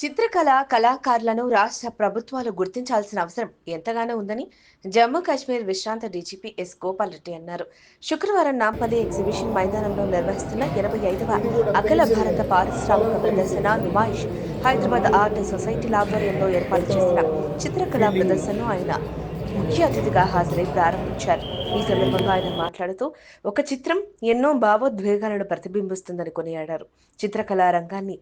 చిత్రకళ కళాకారులను రాష్ట్ర ప్రభుత్వాలు గుర్తించాల్సిన అవసరం ఎంతగానో ఉందని జమ్మూ కాశ్మీర్ విశ్రాంత డీజీపీ ఎస్ గోపాల్ రెడ్డి అన్నారు. శుక్రవారం నాంపల్లి ఎగ్జిబిషన్ మైదానంలో నిర్వహిస్తున్న 85వ అఖిల భారత పారిశ్రామిక ప్రదర్శన నుమాయిష్ హైదరాబాద్ ఆర్ట్ సొసైటీ ఆధ్వర్యంలో ఏర్పాటు చేసిన చిత్రకళా ప్రదర్శనను ఆయన ముఖ్య అతిథిగా హాజరై ప్రారంభించారు. ఈ సందర్భంగా ఆయన మాట్లాడుతూ ఒక చిత్రం ఎన్నో భావోద్వేగాలను ప్రతిబింబిస్తుందని కొనియాడారు. చిత్రకళా రంగాన్ని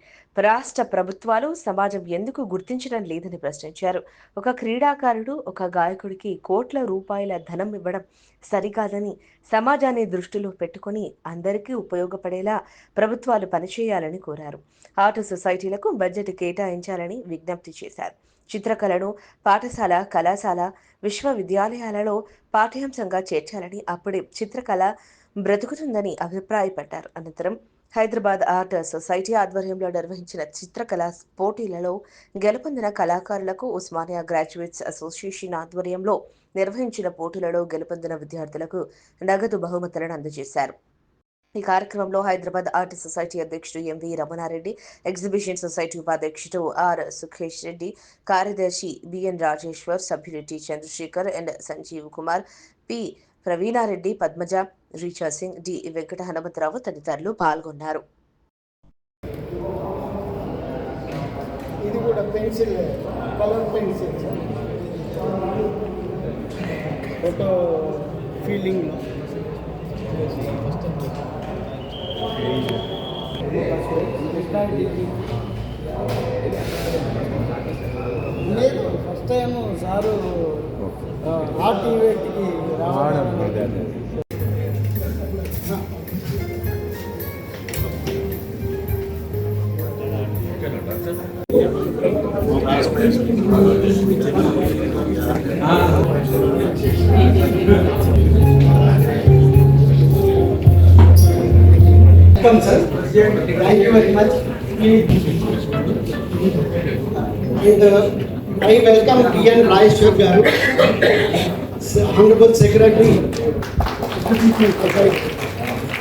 రాష్ట్ర ప్రభుత్వాలు సమాజం ఎందుకు గుర్తించడం లేదని ప్రశ్నించారు. ఒక క్రీడాకారుడు ఒక గాయకుడికి కోట్ల రూపాయల ధనం ఇవ్వడం సరికాదని, సమాజాన్ని దృష్టిలో పెట్టుకుని అందరికీ ఉపయోగపడేలా ప్రభుత్వాలు పనిచేయాలని కోరారు. ఆర్ట్ సొసైటీలకు బడ్జెట్ కేటాయించాలని విజ్ఞప్తి చేశారు. చిత్రకళను పాఠశాల, కళాశాల, విశ్వవిద్యాలయాలలో పాఠ్యాంశంగా చేర్చాలని, అప్పుడే చిత్రకళ బ్రతుకుతుందని అభిప్రాయపడ్డారు. అనంతరం హైదరాబాద్ ఆర్ట్ సొసైటీ ఆధ్వర్యంలో నిర్వహించిన చిత్రకళా పోటీలలో గెలుపొందిన కళాకారులకు ఉస్మానియా గ్రాడ్యుయేట్స్ అసోసియేషన్ ఆధ్వర్యంలో నిర్వహించిన పోటీలలో గెలుపొందిన విద్యార్థులకు నగదు బహుమతులను అందజేశారు. ఈ కార్యక్రమంలో హైదరాబాద్ ఆర్ట్ సొసైటీ అధ్యక్షుడు ఎంవి రమణారెడ్డి, ఎగ్జిబిషన్ సొసైటీ ఉపాధ్యక్షుడు ఆర్ సుఖేష్ రెడ్డి, కార్యదర్శి బిఎన్ రాజేశ్వర్, సభ్యులు T Chandrashekar and Sanjeev Kumar, P Praveena Reddy, Padmaja, Richa Singh, D Venkata Hanumantha Rao తదితరులు పాల్గొన్నారు. లేదు ఫస్ట్ టైం సారు ఆర్ట్ ఈవెంట్కి రావడం. Welcome, sir. Thank you very much. And I welcome D.N. Rajeshwar Garu, Honorable Secretary.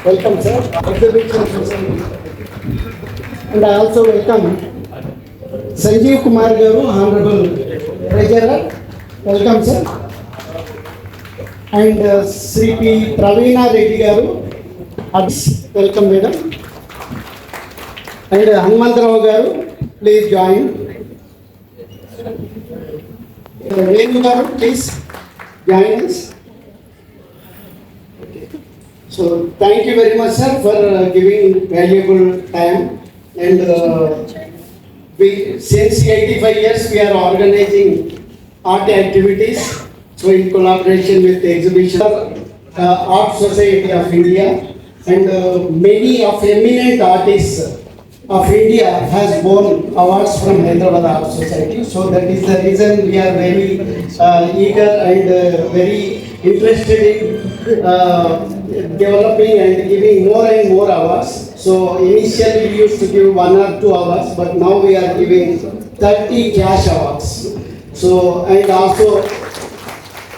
Welcome, sir. And I also welcome Sanjeev Kumar Garu, Honorable Treasurer. Welcome, sir. And Sri P. Praveena Reddy Garu. Welcome, madam. And Hanumantarao Garu, please join. Renu Garu, please join us. Okay. So, thank you very much, sir, for giving valuable time. And since 85 years, we are organizing art activities. So, in collaboration with the exhibition, Art Society of India. And many of eminent artists of India has won awards from Hyderabad Art Society. So that is the reason we are very eager and very interested in developing and giving more and more awards. So initially we used to give 1 or 2 awards, but now we are giving 30 cash awards. So and also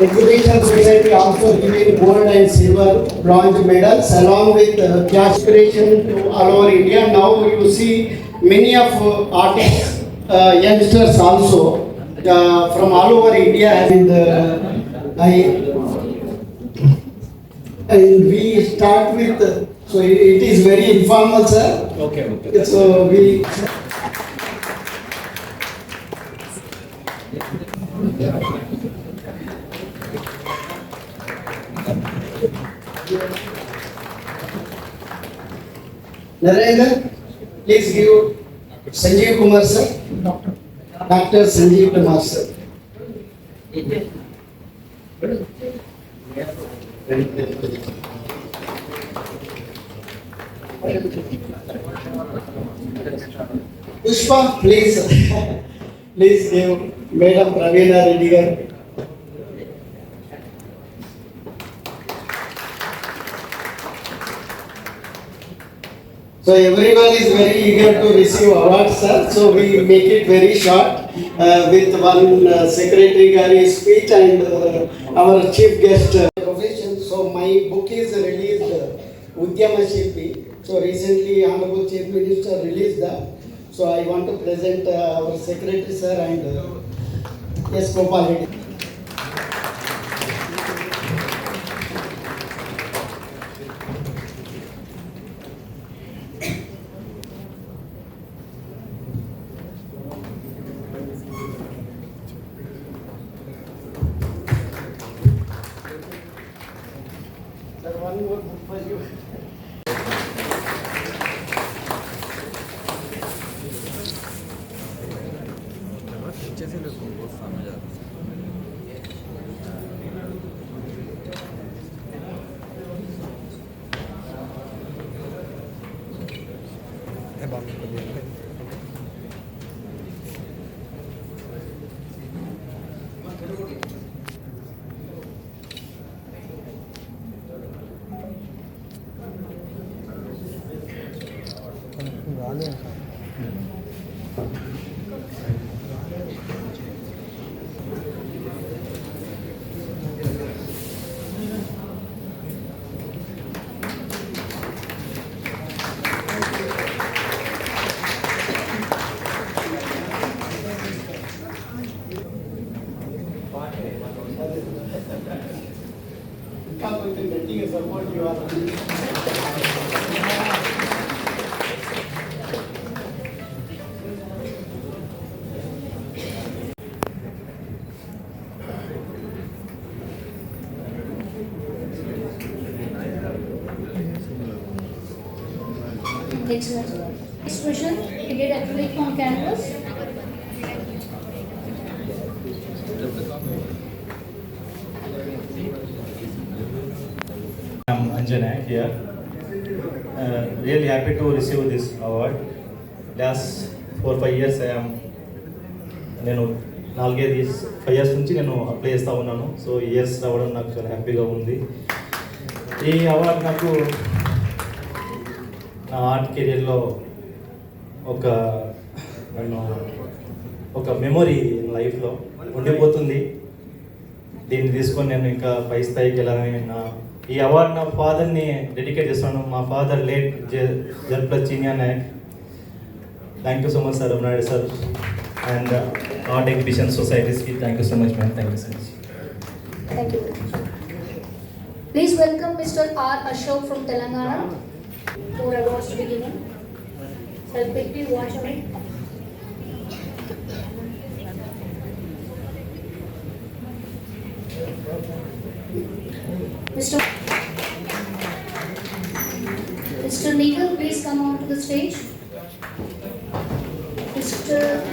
Exhibition Society also giving gold and silver, bronze medals along with cash inspiration to all over India. Now you see many of artists, youngsters also from all over India, and we start with. So it is very informal, sir. Okay. So we. Narendra, please give Sanjeev Kumar sir. Dr. Sanjeev Kumar sir. Pushpa, please. Please give Madam Praveena Reddy garu. So everyone is very eager to receive awards, sir. So we make it very short. with one secretary Gary speech and our chief guest profession. So my book is released, Udyama Shilpi. So recently Honorable Chief Minister released that. So I want to present our secretary sir and yes, Gopal Reddy. Sir, one more book for you. ఇంకా కొంచెం గట్టిగా support ఇవ్వాలి. Expression, he did acrylic on canvas. I'm Anjana here. Really happy to receive this award. Last 4-5 years నేను 4-5 years నుంచి నేను apply చేస్తూ ఉన్నాను. So years రావడం నాకు చాలా హ్యాపీగా ఉంది. ఈ అవార్డు నాకు నా ఆర్ట్ కెరియర్లో ఒక మెమొరీ లైఫ్లో ఉండిపోతుంది. దీన్ని తీసుకొని నేను ఇంకా పై స్థాయికి వెళ్ళాలని ఈ అవార్డు నా ఫాదర్ని డెడికేట్ చేస్తాను. మా ఫాదర్ లేట్ జర్ప్లస్ Cheeniya Nayak. Thank you so much sir, Ramana Reddy sir and art exhibition సొసైటీస్కి thank you so much ma'am. Thank you so much. Thank you. Please welcome Mr. R. Ashok from Telangana. For awards to be given. Sir, quickly watch on it. Mr. Nikhil, please come on to the stage.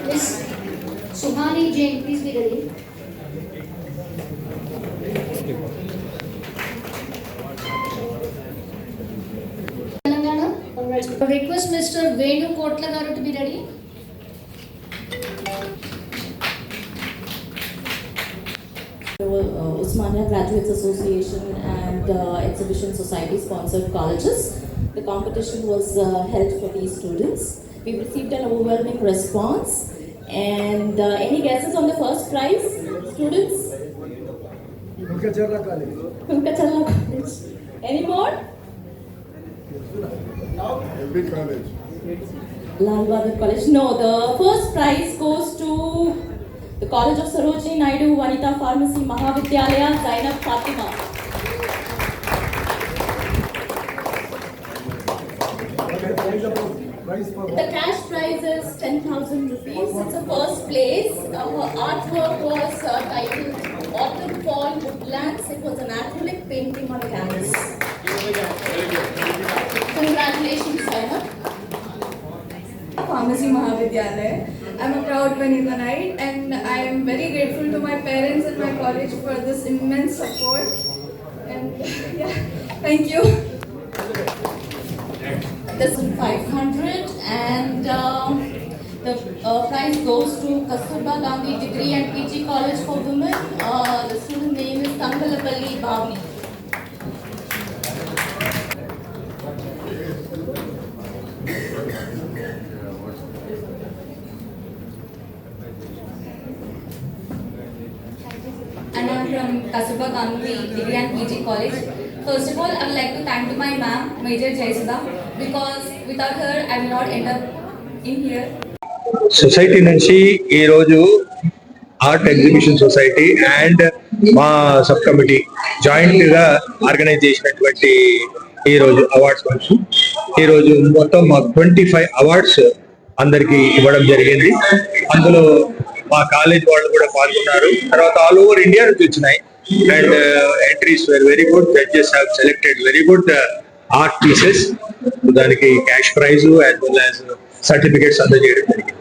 Miss Suhani Jain, please be ready. Telangana, I request Mr. Venu Kotlagaru to be ready. Osmania Graduates Association and Exhibition Society sponsored colleges. The competition was held for these students. We received an overwhelming response. And any guesses on the first prize, students? Kulkacharla College. Any more? Every college. Lal Bahadur College. No, the first prize goes to the College of Sarojini Naidu Vanita Pharmacy Mahavidyalaya, Zainab Fatima. The cash prize is 10,000 rupees. It's a first place. Her artwork was titled Autumn Fall Woodlands. It was an acrylic painting on canvas. Congratulations, Zainab. Pharmacy Mahavidyalaya. I'm a proud Vanithanite and I am very grateful to my parents and my college for this immense support. And yeah, thank you. This is 500 and the prize goes to Kasturba Gandhi Degree and PG College for Women. The student name is Tangalapalli Bhavni. from Kasturba Gandhi Degree and PG College. First of all, I would like to thank to my ma'am, Major Jaisudha, because without her, I will not end up in here. Society నుంచి ఈరోజు art exhibition society and మా sub committee joint గా organise చేసినటువంటి ఈరోజు awards function. ఈరోజు మొత్తం మాకు 25 awards అందరికి ఇవ్వడం జరిగింది. అందులో మా కాలేజ్ వాళ్ళు కూడా పాల్గొన్నారు. తర్వాత ఆల్ ఓవర్ ఇండియా నుంచి వచ్చినాయి and entries were very good. Judges have selected very good art pieces. దానికి cash prize as well as certificates అందజేయడం జరిగింది.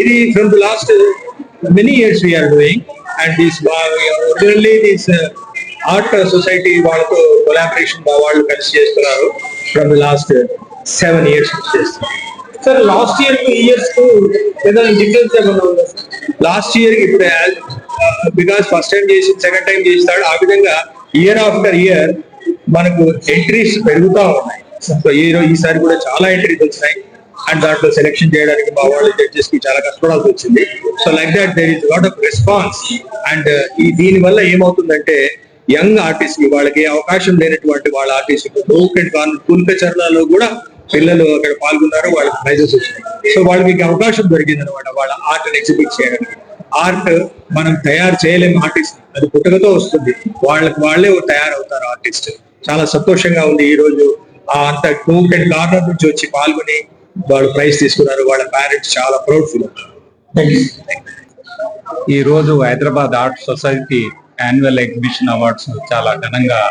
ఇది from the last many years we are doing and this originally this art society వాళ్ళతో collaboration వాళ్ళు కలిసి చేస్తున్నారు. From the last 7 years చేస్తున్నారు. Sir last year years కు ఏదైనా డిఫరెన్స్ ఏమైనా ఉందా? లాస్ట్ ఇయర్ ఇప్పుడు బికాస్ ఫస్ట్ టైం చేసి సెకండ్ టైం చేస్తాడు, ఆ విధంగా ఇయర్ ఆఫ్టర్ ఇయర్ మనకు ఎంట్రీస్ పెరుగుతా ఉన్నాయి. సో ఈసారి కూడా చాలా ఎంట్రీస్ వచ్చినాయి అండ్ దాంట్లో సెలెక్షన్ చేయడానికి మా వాళ్ళు జడ్జెస్ కి చాలా కష్టపడాల్సి వచ్చింది. So like that there is lot of response and దీని వల్ల ఏమవుతుందంటే యంగ్ ఆర్టిస్ట్ కి వాళ్ళకి అవకాశం లేనటువంటి వాళ్ళ ఆర్టిస్ట్ కుల్కచర్లలో కూడా పిల్లలు అక్కడ పాల్గొన్నారు, వాళ్ళకి ప్రైజెస్ వచ్చినాయి. సో వాళ్ళకి అవకాశం దొరికింది అనమాట వాళ్ళ ఆర్ట్ ఎగ్జిబిట్ చేయడానికి. ఆర్ట్ మనం తయారు చేయలేము ఆర్టిస్ట్, అది పుట్టుకతో వస్తుంది, వాళ్ళే తయారవుతారు ఆర్టిస్ట్. చాలా సంతోషంగా ఉంది ఈ రోజు అంత కోక్ అండ్ కార్నర్ నుంచి వచ్చి పాల్గొని వాళ్ళు ప్రైజ్ తీసుకున్నారు. వాళ్ళ పేరెంట్స్ చాలా ప్రౌడ్ ఫీల్ అవుతారు. ఈ రోజు Hyderabad art society annual exhibition awards చాలా ఘనంగా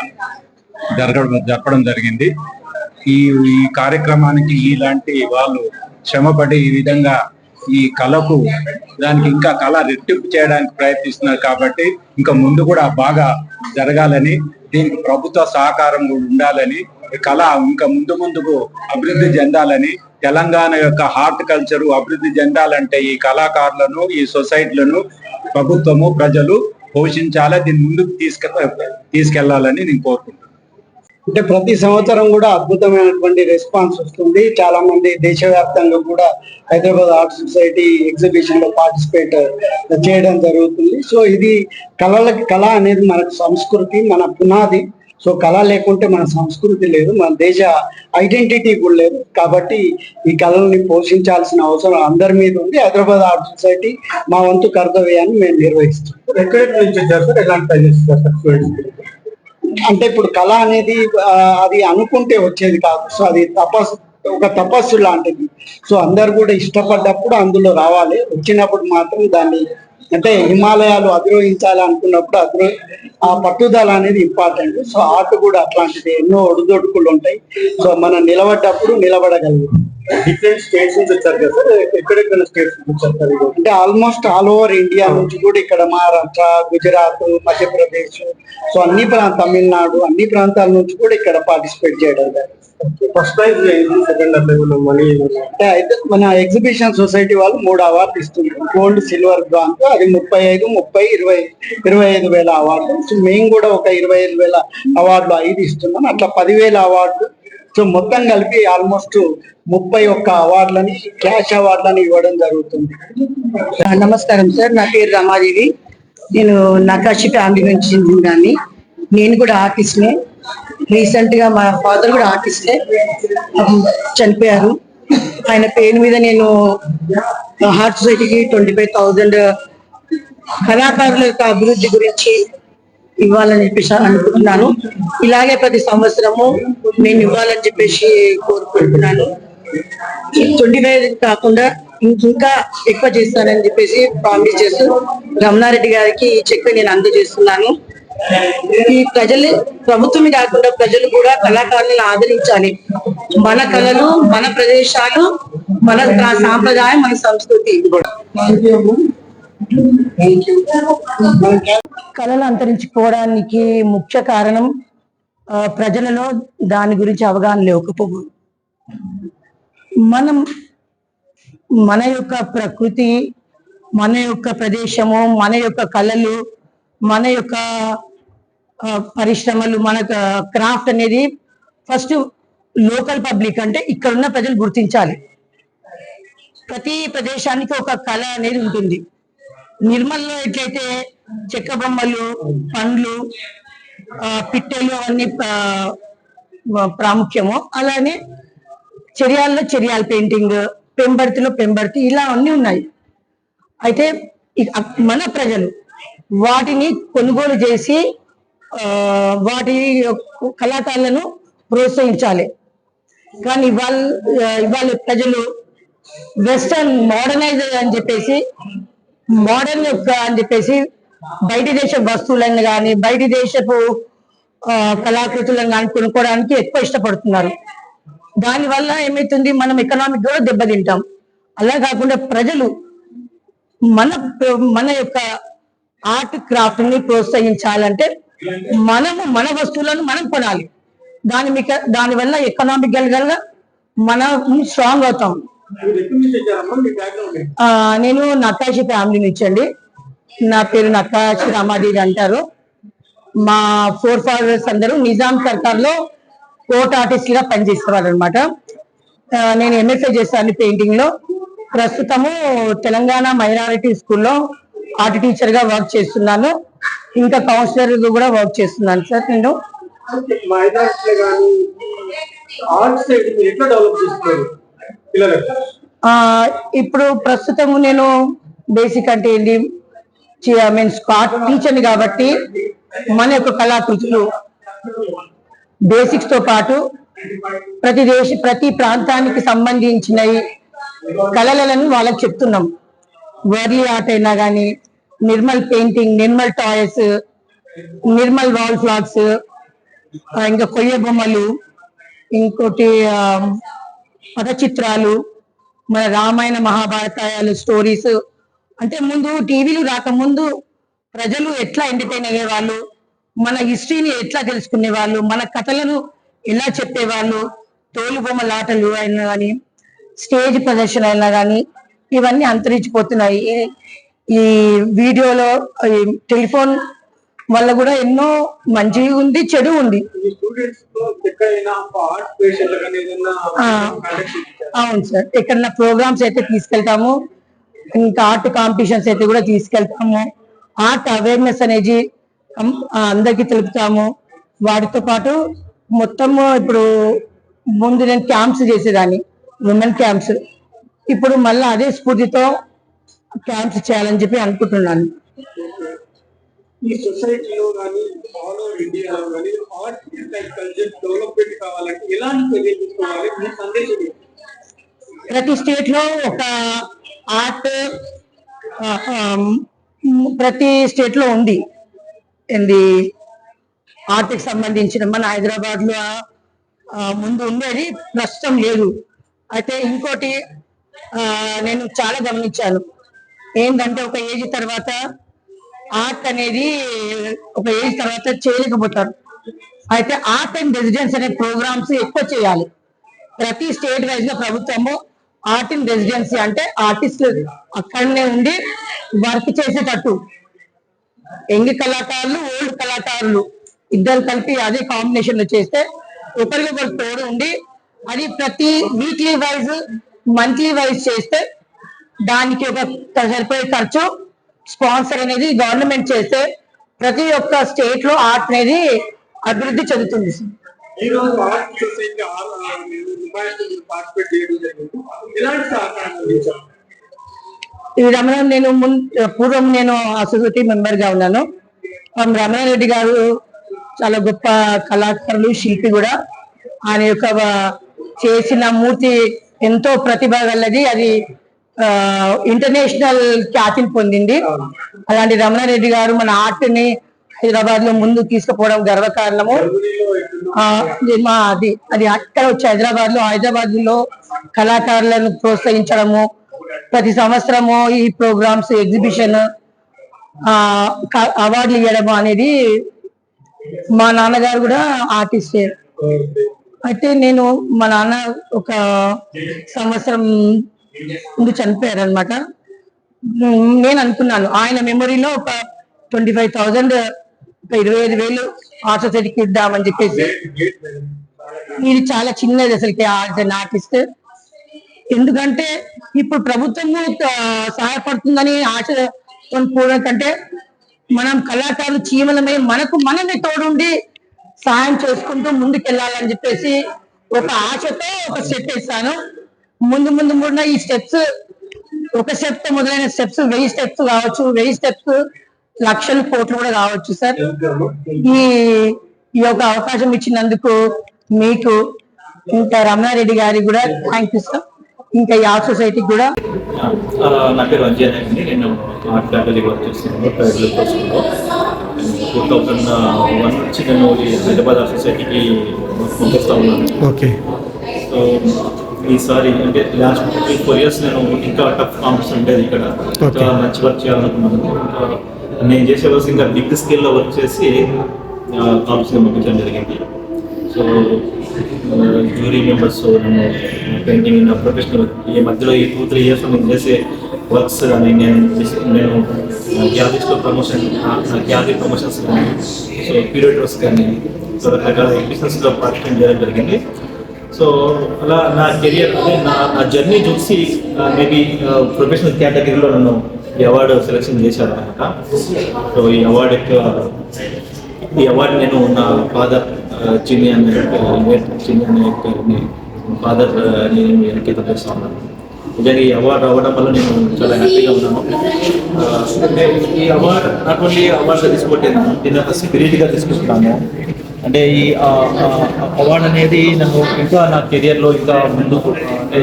జరపడం జరిగింది. ఈ కార్యక్రమానికి ఇలాంటి వాళ్ళు శ్రమపడి ఈ విధంగా ఈ కళకు దానికి ఇంకా కళ రెట్టింపు చేయడానికి ప్రయత్నిస్తున్నారు కాబట్టి ఇంకా ముందు కూడా బాగా జరగాలని, దీనికి ప్రభుత్వ సహకారం కూడా ఉండాలని, ఈ కళ ఇంకా ముందుకు అభివృద్ధి చెందాలని, తెలంగాణ యొక్క హార్ట్ కల్చర్ అభివృద్ధి చెందాలంటే ఈ కళాకారులను ఈ సొసైటీలను ప్రభుత్వము ప్రజలు పోషించాలా, దీన్ని ముందుకు తీసుకెళ్లాలని నేను కోరుకుంటున్నాను. అంటే ప్రతి సంవత్సరం కూడా అద్భుతమైనటువంటి రెస్పాన్స్ వస్తుంది. చాలా మంది దేశవ్యాప్తంగా కూడా హైదరాబాద్ ఆర్ట్ సొసైటీ ఎగ్జిబిషన్ లో పార్టిసిపేట్ చేయడం జరుగుతుంది. సో ఇది కళ అనేది మనకు సంస్కృతి, మన పునాది. సో కళ లేకుంటే మన సంస్కృతి లేదు, మన దేశ ఐడెంటిటీ కూడా లేదు. కాబట్టి ఈ కళల్ని పోషించాల్సిన అవసరం అందరి మీద ఉంది. హైదరాబాద్ ఆర్ట్ సొసైటీ మా వంతు కర్తవ్యాన్ని మేము నిర్వహిస్తాం. ఎక్కడెక్కడ నుంచి వచ్చారు సార్? ఎలాంటి అంటే ఇప్పుడు కళ అనేది అది అనుకుంటే వచ్చేది కాదు. సో అది ఒక తపస్సు లాంటిది. సో అందరు కూడా ఇష్టపడ్డప్పుడు అందులో రావాలి. వచ్చినప్పుడు మాత్రం దాన్ని అంటే హిమాలయాలు అధిరోహించాలి అనుకున్నప్పుడు ఆ పట్టుదల అనేది ఇంపార్టెంట్. సో ఆర్ట్ కూడా అట్లాంటిది. ఎన్నో ఒడిదొడుకులు ఉంటాయి. సో మనం నిలబడ్డప్పుడు నిలబడగలుగుతాం. డిఫరెంట్ స్టేట్స్ నుంచి వచ్చారు కదా సార్? ఎక్కడెక్కడ స్టేట్స్ నుంచి వచ్చారు? అంటే ఆల్మోస్ట్ ఆల్ ఓవర్ ఇండియా నుంచి కూడా ఇక్కడ మహారాష్ట్ర, గుజరాత్, మధ్యప్రదేశ్, సో అన్ని తమిళనాడు అన్ని ప్రాంతాల నుంచి కూడా ఇక్కడ పార్టిసిపేట్ చేయడం జరిగింది. ఫస్ట్ ప్రైజ్ సెకండ్ మనీ అంటే అయితే మన ఎగ్జిబిషన్ సొసైటీ వాళ్ళు 3 అవార్డు ఇస్తున్నారు. Gold, silver, bronze. అది 35, 30, 25,000 అవార్డు. సో మేము కూడా ఒక 25,000 అవార్డులు 5 ఇస్తున్నాం. అట్లా 10,000 అవార్డు. సో మొత్తం కలిపి ఆల్మోస్ట్ 31 అవార్డులని, క్యాష్ అవార్డులని ఇవ్వడం జరుగుతుంది. నమస్కారం సార్, నా పేరు రమాదేవి. నేను నకాషి ఫ్యామిలీ నుంచి చెందిందాన్ని. నేను కూడా ఆర్టిస్ట్నే. రీసెంట్ గా మా ఫాదర్ కూడా ఆర్టిస్టే, చనిపోయారు. ఆయన పేరు మీద నేను హార్ట్ సొసైటీకి 25,000 కళాకారుల యొక్క అభివృద్ధి గురించి ఇవ్వాలని చెప్పేసి అనుకుంటున్నాను. ఇలాగే ప్రతి సంవత్సరము నేను ఇవ్వాలని చెప్పేసి కోరుకుంటున్నాను. 25 కాకుండా ఇంకా ఎక్కువ చేస్తానని చెప్పేసి ప్రామిస్ చేస్తూ రమణారెడ్డి గారికి ఈ చెక్ నేను అందజేస్తున్నాను. ఈ ప్రభుత్వమే కాకుండా ప్రజలు కూడా కళాకారులను ఆదరించాలి. మన కళలు, మన ప్రదేశాలు, మన సాంప్రదాయం, మన సంస్కృతి. కళలు అంతరించిపోవడానికి ముఖ్య కారణం ప్రజలలో దాని గురించి అవగాహన లేకపోవడం. మనం మన యొక్క ప్రకృతి, మన యొక్క ప్రదేశము, మన యొక్క కళలు, మన యొక్క పరిశ్రమలు, మన క్రాఫ్ట్ అనేది ఫస్ట్ లోకల్ పబ్లిక్ అంటే ఇక్కడ ఉన్న ప్రజలు గుర్తించాలి. ప్రతి ప్రదేశానికి ఒక కళ అనేది ఉంటుంది. నిర్మల్లో ఎట్లయితే చెక్క బొమ్మలు, పండ్లు, పిట్టెలు అవన్నీ ప్రాముఖ్యమో, అలానే చెరియాల్లో చెరియాల పెయింటింగ్, పెంబర్తిలో పెంబర్తి, ఇలా అన్నీ ఉన్నాయి. అయితే మన ప్రజలు వాటిని కొనుగోలు చేసి వాటి కళాకారులను ప్రోత్సహించాలి. కానీ ఇవాళ ప్రజలు వెస్టర్న్ మోడర్నైజర్ అని చెప్పేసి, మోడర్న్ అని చెప్పేసి బయటి దేశ వస్తువులను కానీ బయటి దేశపు కళాకృతులను కానీ కొనుక్కోవడానికి ఎక్కువ ఇష్టపడుతున్నారు. దానివల్ల ఏమైతుంది, మనం ఎకనామిక్ కూడా దెబ్బతింటాం. అలా కాకుండా ప్రజలు మన యొక్క ఆర్ట్ క్రాఫ్ట్ ని ప్రోత్సహించాలంటే మన వస్తువులను మనం కొనాలి. దానివల్ల ఎకనామికల్ గా మనం స్ట్రాంగ్ అవుతాం. నేను నకాషి ఫ్యామిలీ నుంచి అండి. నా పేరు నకాషి రామాదేవి అంటారు. మా ఫోర్ ఫాదర్స్ అందరూ నిజాం సర్కార్ లో కోర్ట్ ఆర్టిస్ట్ గా పనిచేసేవారు అనమాట. నేను ఎంఎస్ఏ చేశాను పెయింటింగ్ లో. ప్రస్తుతము తెలంగాణ మైనారిటీ స్కూల్లో ఆర్ట్ టీచర్ గా వర్క్ చేస్తున్నాను. ఇంకా కౌన్సిలర్ కూడా వర్క్ చేస్తున్నాను సార్. నేను ఇప్పుడు ప్రస్తుతము నేను బేసిక్ అంటే ఏంటి, మీన్స్ ఆర్ట్ టీచర్ని కాబట్టి మన యొక్క కళాకృతులు బేసిక్స్ తో పాటు ప్రతి ప్రాంతానికి సంబంధించినవి కళలను వాళ్ళకి చెప్తున్నాం. వర్లీ ఆర్ట్ అయినా కానీ, Nirmal painting, Nirmal toys, Nirmal wall flags, ఇంకా కొయ్య బొమ్మలు, ఇంకోటి పటచిత్రాలు, మన రామాయణ మహాభారతాలు స్టోరీస్. అంటే ముందు టీవీలు రాకముందు ప్రజలు ఎట్లా ఎంటర్టైన్ అయ్యేవాళ్ళు, మన హిస్టరీని ఎట్లా తెలుసుకునేవాళ్ళు, మన కథలను ఎలా చెప్పేవాళ్ళు, తోలు బొమ్మలాటలు అయినా కానీ, స్టేజ్ ప్రదర్శన అయినా కానీ, ఇవన్నీ అంతరించిపోతున్నాయి. ఈ వీడియోలో టెలిఫోన్ వల్ల కూడా ఎన్నో మంచి ఉంది, చెడు ఉంది. అవును సార్, ఎక్కడన్నా ప్రోగ్రామ్స్ అయితే తీసుకెళ్తాము, ఇంకా ఆర్ట్ కాంపిటీషన్స్ అయితే కూడా తీసుకెళ్తాము. ఆర్ట్ అవేర్నెస్ అనేది అందరికి తెలుపుతాము. వాటితో పాటు మొత్తము ఇప్పుడు ముందు నేను క్యాంప్స్ చేసేదాన్ని, ఉమెన్ క్యాంప్స్. ఇప్పుడు మళ్ళీ అదే స్ఫూర్తితో క్యాంప్స్ చేయాలని చెప్పి అనుకుంటున్నాను. ఈ సొసైటీలో కానీ ఆల్ ఓవర్ ఇండియాలో కానీ ఆర్ట్ కల్చర్ డెవలప్మెంట్ కావాలంటే ఎలాంటి చర్యలు తీసుకోవాలి, మీ సందేశం? ప్రతి స్టేట్ లో ఒక ఆర్ట్ ప్రతి స్టేట్ లో ఉంది. ఆర్ట్ కి సంబంధించిన మన హైదరాబాద్ లో ముందు ఉండేది, ప్రస్తుతం లేదు. అయితే ఇంకోటి నేను చాలా గమనించాను ఏంటంటే, ఒక ఏజ్ తర్వాత ఆర్ట్ అనేది చేయలేకపోతారు. అయితే ఆర్ట్ అండ్ రెసిడెన్స్ అనే ప్రోగ్రామ్స్ ఎక్కువ చేయాలి. ప్రతి స్టేట్ వైజ్ లో ప్రభుత్వము ఆర్ట్ అండ్ రెసిడెన్సీ అంటే ఆర్టిస్టులు అక్కడనే ఉండి వర్క్ చేసేటట్టు, యంగ్ కళాకారులు, ఓల్డ్ కళాకారులు ఇద్దరు కలిపి అదే కాంబినేషన్ లో చేస్తే ఒకరికొకరు తోడు ఉండి, అది ప్రతి వీక్లీ వైజ్, మంత్లీ వైజ్ చేస్తే దానికి ఒక సరిపోయే ఖర్చు స్పాన్సర్ అనేది గవర్నమెంట్ చేస్తే ప్రతి ఒక్క స్టేట్ లో ఆర్ట్ అనేది అభివృద్ధి చెందుతుంది. ఈ రోజు ఆర్ట్ సొసైటీ పార్టిసిపేట్ చేయడం జరిగింది. ఎలాంటి సహకారం అందించారు? ఈ రమణ నేను పూర్వం నేను అసోసియేటీ మెంబర్ గా ఉన్నాను. రమణారెడ్డి గారు చాలా గొప్ప కళాకారులు, శిల్పి కూడా. ఆయన యొక్క చేసిన మూర్తి ఎంతో ప్రతిభ గలది, అది ఇంటర్నేషనల్ ఖ్యాతిని పొందింది. అలాంటి రమణారెడ్డి గారు మన ఆర్ట్ ని హైదరాబాద్ లో ముందుకు తీసుకుపోవడం గర్వకారణము. అది అక్కడ వచ్చి హైదరాబాద్ లో కళాకారులను ప్రోత్సహించడము, ప్రతి సంవత్సరము ఈ ప్రోగ్రామ్స్, ఎగ్జిబిషన్, అవార్డులు ఇవ్వడము అనేది. మా నాన్నగారు కూడా ఆర్టిస్టే. అయితే మా నాన్న ఒక సంవత్సరం ముందు చనిపోయారు అనమాట. నేను అనుకున్నాను ఆయన మెమొరీలో ఒక 25,000, 25,000 ఆర్ట్ సొసైటీకి ఇద్దామని చెప్పేసి. ఇది చాలా చిన్నది అసలుకి ఆర్టిస్ట్. ఎందుకంటే ఇప్పుడు ప్రభుత్వము సహాయపడుతుందని ఆశ కూడా కంటే మనం కళాకారులు చీమలమే మనమే తోడుండి సహాయం చేసుకుంటూ ముందుకెళ్ళాలని చెప్పేసి ఒక ఆశతో ఒక స్టెప్ వేస్తాను. ముందు కూడా ఈ స్టెప్స్ ఒక స్టెప్ తో మొదలైన స్టెప్స్ 1000 స్టెప్స్ కావచ్చు, 1000 స్టెప్స్ లక్షలు కోట్లు కూడా కావచ్చు సార్. ఈ యొక్క అవకాశం ఇచ్చినందుకు మీకు ఇంకా రమణారెడ్డి గారికి కూడా థ్యాంక్ యూ సార్. ఇంకా ఈ ఆర్ట్ సొసైటీకి కూడా. నా పేరు అంజయ్ అండి. నేను ఆర్ట్ ఫ్యాకల్టీ వర్క్ చేస్తున్నాను ప్రైవేట్ కోర్సులో. 2001 నుంచి నేను ఈ హైదరాబాద్ ఆర్ట్ సొసైటీకి పంపిస్తూ ఉన్నాను. ఓకే. సో ఈసారి అంటే లాస్ట్ 3-4 years నేను ఇంకా టఫ్ కాంపిటీషన్ ఉండేది ఇక్కడ. ఇంకా మంచి వర్క్ చేయాలనుకున్నాను. నేను చేసే వర్క్ ఇంకా బిగ్ స్కేల్లో వర్క్ చేసి కాంపిటీషన్ పంపించడం జరిగింది. So jury members, painting professional ఈ మధ్యలో ఈ 2-3 years నేను చేసే వర్క్స్ కానీ నేను గ్యాలరీస్లో గ్యాలరీ ప్రమోషన్స్ కానీ, సో క్యూరేటర్స్ కానీ, సో రకరకాల ఎగ్జిబిషన్స్లో పార్టిసిపేట్ చేయడం జరిగింది. సో అలా నా కెరియర్ అంటే నా జర్నీ చూసి మేబీ ప్రొఫెషనల్ కేటగిరీలో నన్ను ఈ అవార్డు సెలెక్షన్ చేశారు అనమాట. సో ఈ అవార్డు నేను నా ఫాదర్ చిన్ని అనే పేరుని ఫాదర్ నేను అంకితం చేస్తా ఉన్నాను. నిజంగా ఈ అవార్డు అవ్వడం వల్ల నేను చాలా హ్యాపీగా ఉన్నాను. అంటే ఈ అవార్డు నాట్ ఓన్లీ అవార్డుగా తీసుకోవట్లేదు, దీన్ని ఒక స్పిరిట్గా తీసుకుంటున్నాను. అంటే ఈ అవార్డు అనేది నన్ను ఇంకా నా కెరియర్లో ఇంకా ముందుకు అంటే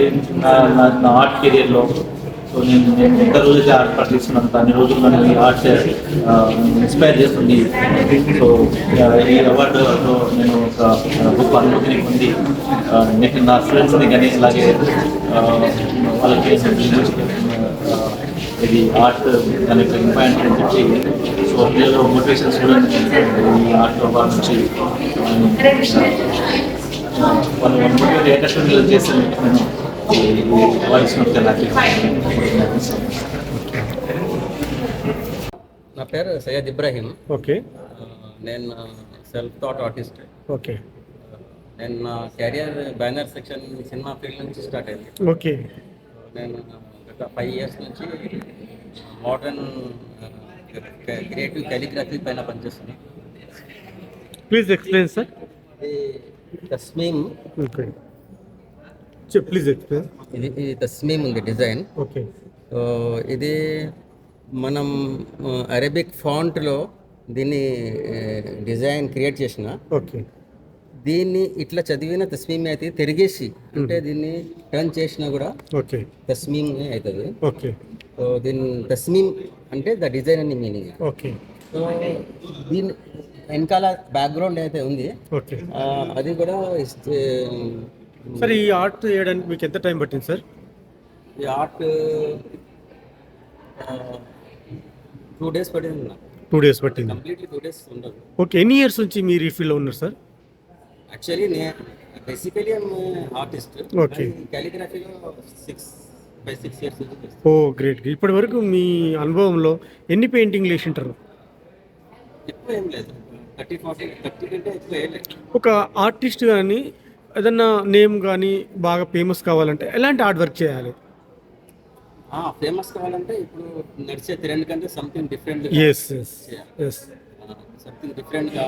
నా ఆర్ట్ కెరియర్లో సో నేను ఎంత రోజులైతే ఆర్ట్ పాటిస్తున్నాను అన్ని రోజులు నన్ను ఈ ఆర్ట్ ఇన్స్పైర్ చేస్తుంది. సో ఈ అవార్డులో నేను ఒక గొప్ప అనుభూతిని పొంది నేను నా స్టూడెంట్స్ని కానీ అలాగే వాళ్ళకి ఇది ఆర్ట్ దాని యొక్క ఇంపాక్ట్ అని చెప్పి సో పిల్లలు మోటివేషన్ స్టూడెంట్ ఈ ఆర్ట్ అవార్డు నుంచి వాళ్ళు మోటివేట్ ఏకస్టూడియో చేసి నేను నా పేరు సయ్యద్ ఇబ్రాహీం. ఓకే. నేను సెల్ఫ్ థాట్ ఆర్టిస్ట్. ఓకే. నేను నా career banner section cinema field నుంచి స్టార్ట్ అయింది. ఓకే. నేను గత 5 years నుంచి మోడర్న్ క్రియేటివ్ కాలిగ్రఫీ పైన పనిచేస్తున్నాను. Please explain sir. ఇది తస్మీమ్. ఓకే. Please explain. ఇది తస్మీమ్ ఉంది డిజైన్. ఓకే. సో ఇది మనం అరబిక్ ఫాంట్లో దీన్ని డిజైన్ క్రియేట్ చేసిన. ఓకే. దీన్ని ఇట్లా చదివిన తస్మీమ్ అయితే తిరిగేసి అంటే దీన్ని టర్న్ చేసినా కూడా ఓకే తస్మీమ్ అవుతుంది. ఓకే. సో దీని తస్మీమ్ అంటే ద డిజైన్ అని మీనింగ్. ఓకే. సో దీని వెనకాల బ్యాక్గ్రౌండ్ అయితే ఉంది. ఓకే. అది కూడా సార్ ఈ ఆర్ట్ చేయడానికి మీకు ఎంత టైం పట్టింది సార్? ఈ ఆర్ట్ 2 days పట్టింది. 2 days పట్టింది. కంప్లీట్లీ 2 days ఉండదు. ఓకే. ఎన్ని ఇయర్స్ నుంచి మీరు ఈ ఫీల్డ్లో ఉన్నారు సార్? యాక్చువల్లీ నేను బేసికలీ ఆర్టిస్ట్. ఓకే. కాలిగ్రఫీలో 5-6 years. ఓ గ్రేట్. ఇప్పటి వరకు మీ అనుభవంలో ఎన్ని పెయింటింగ్లు వేసింటారు? ఎక్కువ ఏం లేదు, 30 కంటే ఎక్కువ వేయలేదు. ఒక ఆర్టిస్ట్ కానీ ఏదన్నా నేమ్ కానీ బాగా ఫేమస్ కావాలంటే ఎలాంటి ఆర్ట్ వర్క్ చేయాలి? ఫేమస్ కావాలంటే ఇప్పుడు నడిచే ట్రెండ్ కంటే సంథింగ్ డిఫరెంట్ సంథింగ్ డిఫరెంట్గా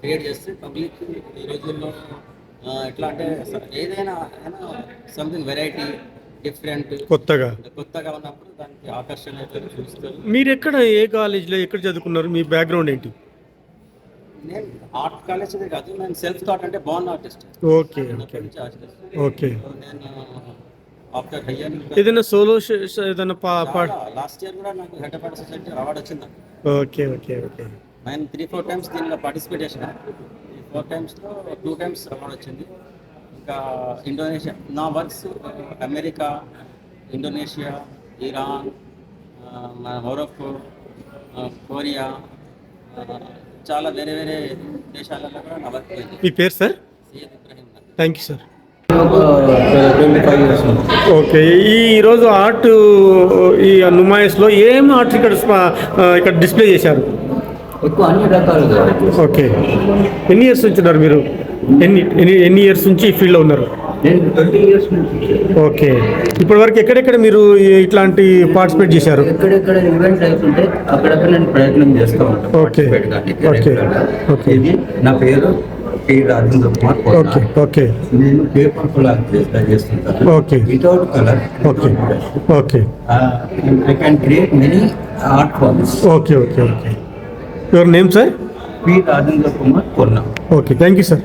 క్రియేట్ చేస్తే పబ్లిక్ ఈ రోజుల్లో ఎట్లా అంటే ఏదైనా సంథింగ్ వెరైటీ డిఫరెంట్ కొత్తగా ఉన్నప్పుడు దానికి ఆకర్షణ చూస్తారు. మీరు ఎక్కడ ఏ కాలేజ్లో ఎక్కడ చదువుకున్నారు? మీ బ్యాక్గ్రౌండ్ ఏంటి? నేను ఆర్ట్ కాలేజ్ కాదు, నేను సెల్ఫ్ థాట్ అంటే బాన్ ఆర్టిస్ట్. ఓకే. ఓకే. నేను ఆఫ్టర్ హయ్యర్ ఏదైనా సోలో ఏదైనా లాస్ట్ ఇయర్ కూడా నాకు హైదరాబాద్ సొసైటీ అవార్డు వచ్చింది. ఓకే. ఓకే. ఓకే. నేను 3-4 times దీనిలో పార్టిసిపేట్ చేసిన. 4 timesలో 2 times అవార్డు వచ్చింది. ఇంకా ఇండోనేషియా నా works America, Indonesia, Iran, Morocco, Korea, చాలా వేరే వేరే దేశాలలో కూడా నా వర్క్ పోయింది. మీ పేరు sir? Syed Ibrahim. Thank you sir. 25 years. Okay. ఈరోజు ఆర్ట్ ఈ నుమాయిస్లో ఏం ఆర్ట్ ఇక్కడ డిస్ప్లే చేశారు? ఎక్కువ అన్ని రకాలుగా. ఓకే. ఎన్ని ఇయర్స్ నుంచి ఉన్నారు మీరు? ఎన్ని ఇయర్స్ నుంచి ఈ ఫీల్డ్లో ఉన్నారు? నేను 20 years నుంచి ఓకే, ఇప్పటివరకు ఎక్కడెక్కడ మీరు ఇట్లాంటి పార్టిసిపేట్ చేశారు? ఎక్కడెక్కడ ఈవెంట్స్ అవుతుంటే అక్కడక్కడ నేను ప్రయత్నం చేస్తూ ఉంటాను. ఓకే. participate కానీ ఓకే. regular గా. ఓకే. ఇది నా పేరు T Rajendra Kumar Kona. Okay okay నేను పేపర్ కలర్ చేస్తుంటాను. Okay. Without colour. Okay okay I can create many art forms. Okay okay okay. Your name sir? P Rajendra Kumar Kona. Okay, thank you sir.